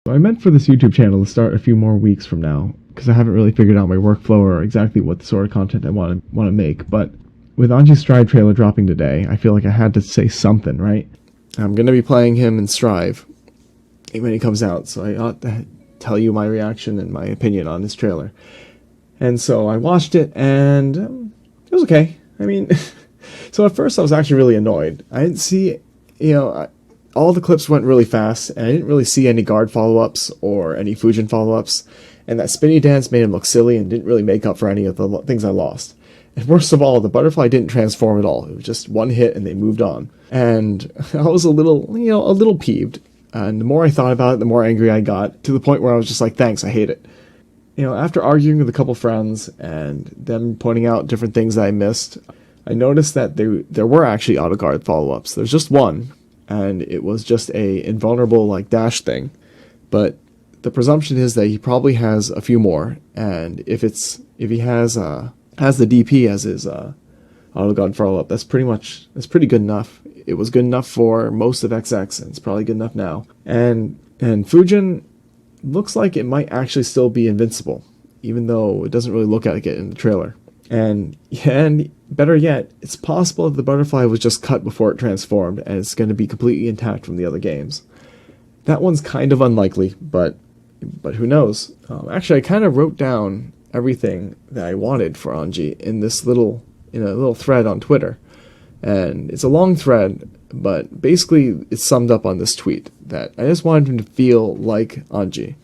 I meant for this YouTube channel to start a few more weeks from now, because I haven't really figured out my workflow or exactly what the sort of content I want to make, but with Anji's Strive trailer dropping today, I feel like I had to say something, right? I'm going to be playing him in Strive when he comes out, so I ought to tell you my reaction and my opinion on his trailer. And so I watched it, and it was okay. I mean, so at first I was actually really annoyed. I didn't see, all the clips went really fast, and I didn't really see any guard follow-ups or any Fujin follow-ups, and that spinny dance made him look silly and didn't really make up for any of the things I lost. And worst of all, the butterfly didn't transform at all. It was just one hit and they moved on. And I was a little peeved. And the more I thought about it, the more angry I got, to the point where I was just like, thanks, I hate it. After arguing with a couple friends and them pointing out different things that I missed, I noticed that there were actually auto guard follow-ups. There's just one, and it was just a invulnerable dash thing. But the presumption is that he probably has a few more, and if he has the DP as his auto guard follow-up, that's pretty good enough. It was good enough for most of XX, and it's probably good enough now. And Fujin looks like it might actually still be invincible, even though it doesn't really look like it in the trailer. And better yet, it's possible that the butterfly was just cut before it transformed, and it's going to be completely intact from the other games. That one's kind of unlikely, but who knows? Actually, I kind of wrote down everything that I wanted for Anji in a little thread on Twitter. And it's a long thread, but basically it's summed up on this tweet that I just wanted him to feel like Anji.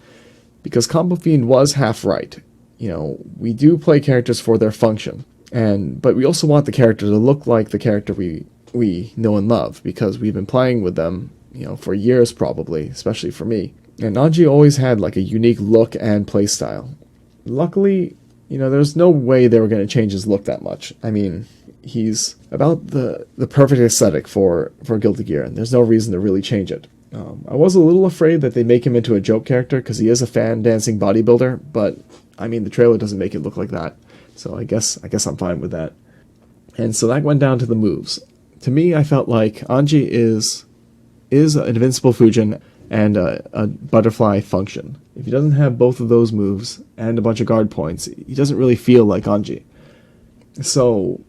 Because Combo Fiend was half right. We do play characters for their function, but we also want the character to look like the character we know and love, because we've been playing with them, for years probably, especially for me. And Anji always had a unique look and play style. Luckily, there's no way they were going to change his look that much. I mean, he's about the perfect aesthetic for Guilty Gear, and there's no reason to really change it. I was a little afraid that they make him into a joke character, because he is a fan-dancing bodybuilder, but, I mean, the trailer doesn't make it look like that, so I guess I'm fine with that. And so that went down to the moves. To me, I felt like Anji is an invincible Fujin and a butterfly function. If he doesn't have both of those moves and a bunch of guard points, he doesn't really feel like Anji. So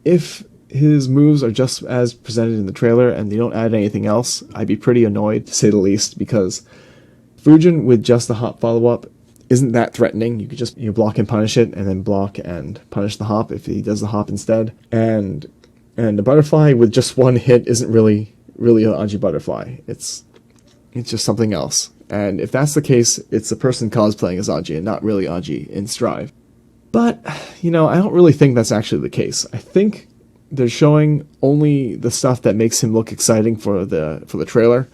if his moves are just as presented in the trailer and they don't add anything else, I'd be pretty annoyed, to say the least, because Fujin with just the hop follow-up isn't that threatening. You could just block and punish it, and then block and punish the hop if he does the hop instead. And the butterfly with just one hit isn't really an Anji butterfly. It's just something else. And if that's the case, it's a person cosplaying as Anji and not really Anji in Strive. But, I don't really think that's actually the case. I think they're showing only the stuff that makes him look exciting for the trailer,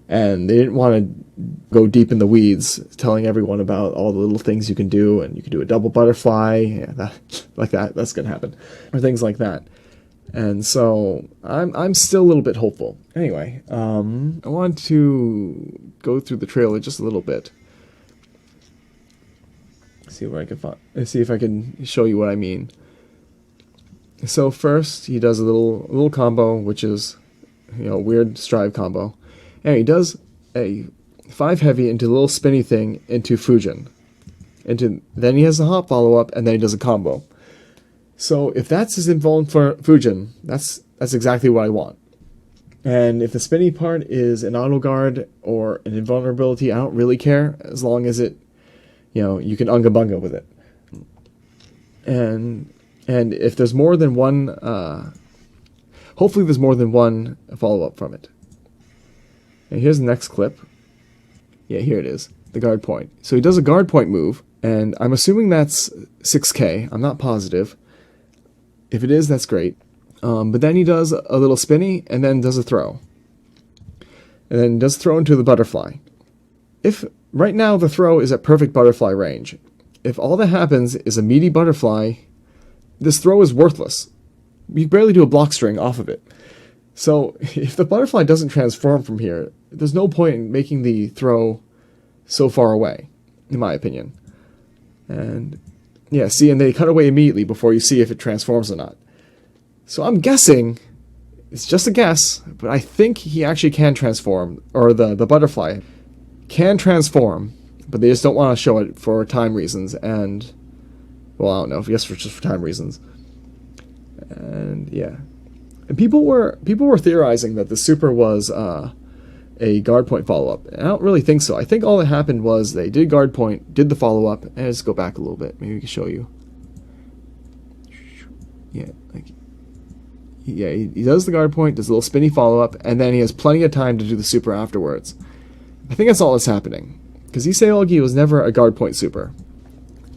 and they didn't want to go deep in the weeds, telling everyone about all the little things you can do, and you can do a double butterfly, that's gonna happen, or things like that. And so I'm still a little bit hopeful. Anyway, I want to go through the trailer just a little bit. See if I can show you what I mean. So first, he does a little combo, which is, weird Strive combo, and he does a 5 heavy into a little spinny thing into Fujin. Then he has the hop follow up, and then he does a combo. So if that's his invuln for Fujin, that's exactly what I want. And if the spinny part is an auto guard or an invulnerability, I don't really care, as long as it, you can unga bunga with it. And if there's more than one, hopefully there's more than one follow-up from it. And here's the next clip. Yeah, here it is, the guard point. So he does a guard point move, and I'm assuming that's 6K. I'm not positive. If it is, that's great. But then he does a little spinny, and then does a throw. And then does throw into the butterfly. If right now the throw is at perfect butterfly range, if all that happens is a meaty butterfly, this throw is worthless. You barely do a block string off of it. So if the butterfly doesn't transform from here, there's no point in making the throw so far away, in my opinion. And yeah, see, and they cut away immediately before you see if it transforms or not. So I'm guessing, it's just a guess, but I think he actually can transform, or the butterfly can transform, but they just don't want to show it for time reasons. And, well, I don't know, I guess just for time reasons. And yeah, and people were theorizing that the super was a guard point follow up. And I don't really think so. I think all that happened was they did guard point, did the follow up, and let's go back a little bit. Maybe we can show you. Yeah, like, yeah, he does the guard point, does a little spinny follow up, and then he has plenty of time to do the super afterwards. I think that's all that's happening, because Iseolgi was never a guard point super,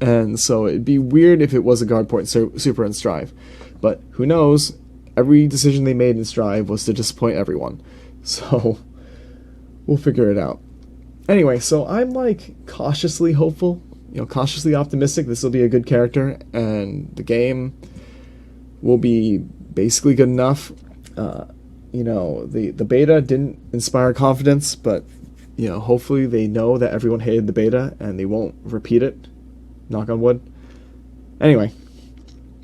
and so it'd be weird if it was a guard point super in Strive. But who knows? Every decision they made in Strive was to disappoint everyone, so we'll figure it out. Anyway, so I'm like cautiously hopeful, cautiously optimistic this will be a good character, and the game will be basically good enough. The beta didn't inspire confidence, but hopefully they know that everyone hated the beta and they won't repeat it. Knock on wood. Anyway,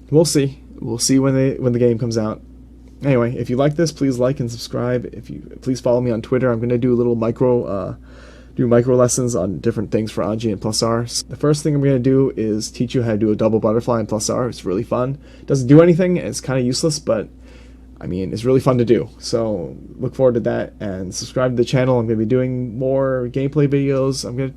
we'll see. We'll see when the game comes out. Anyway, if you like this, please like and subscribe. Please follow me on Twitter. I'm gonna do a little micro lessons on different things for Anji and Plus R. The first thing I'm going to do is teach you how to do a double butterfly in Plus R. It's really fun. It doesn't do anything, and it's kind of useless, but I mean, it's really fun to do. So look forward to that, and subscribe to the channel. I'm going to be doing more gameplay videos. I'm going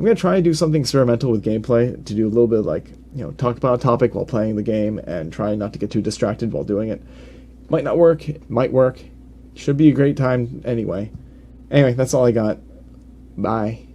to try and do something experimental with gameplay, to do a little bit of like, talk about a topic while playing the game and try not to get too distracted while doing it. Might not work. It might work. Should be a great time anyway. Anyway, that's all I got. Bye.